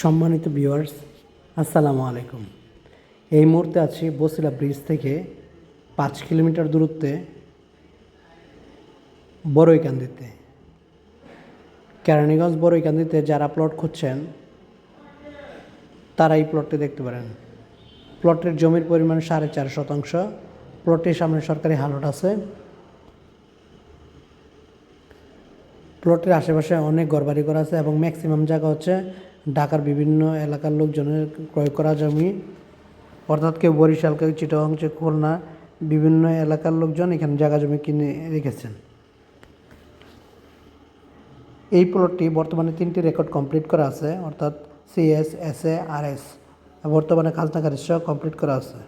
সম্মানিত ভিউয়ার্স, আসসালামু আলাইকুম। এই মুহূর্তে আছি বসিলা ব্রিজ থেকে 5 কিলোমিটার দূরত্বে বড়ইকান্দিতে। কেরানীগঞ্জ বড়ইকান্দিতে যারা প্লট খুঁজছেন তারা এই প্লটটি দেখতে পারেন। প্লটের জমির পরিমাণ 4.5 শতাংশ। প্লটের সামনে সরকারি হালট আছে। প্লটের আশেপাশে অনেক ঘরবাড়ি করা আছে এবং ম্যাক্সিমাম জায়গা হচ্ছে ঢাকার বিভিন্ন এলাকার লোকজনের ক্রয় করা জমি, অর্থাৎ কেউ বরিশাল, কেউ চিটাগাং, কেউ খুলনা, বিভিন্ন এলাকার লোকজন এখানে জায়গা জমি কিনে রেখেছেন। এই প্লটটি বর্তমানে 3টি রেকর্ড কমপ্লিট করা আছে, অর্থাৎ CS, SA, RS, বর্তমানে খাজনা খারিজ সহ কমপ্লিট করা আছে।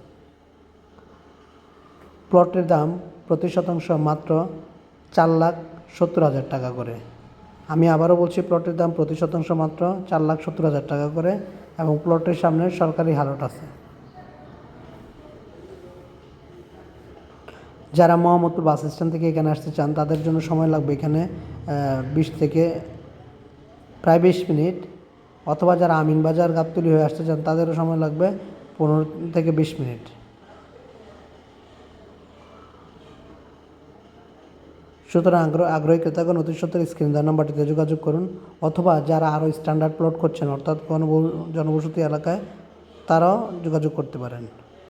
প্লটের দাম প্রতি শতাংশ মাত্র 4,70,000 টাকা করে। আমি আবারও বলছি, প্লটের দাম প্রতি শতাংশ মাত্র 4,70,000 টাকা করে এবং প্লটের সামনে সরকারি হালট আছে। যারা মোহাম্মদপুর বাস স্ট্যান্ড থেকে এখানে আসতে চান তাদের জন্য সময় লাগবে এখানে 20 থেকে প্রায় 20 মিনিট, অথবা যারা আমিনবাজার গাবতলী হয়ে আসতে চান তাদেরও সময় লাগবে 15 থেকে 20 মিনিট। সুতরাং আগ্রহী ক্রেতাগণ অতি সত্বর স্ক্রিন দেওয়া নাম্বারটিতে যোগাযোগ করুন, অথবা যারা আরও স্ট্যান্ডার্ড প্লট করছেন অর্থাৎ জনবসতি এলাকায় তারাও যোগাযোগ করতে পারেন।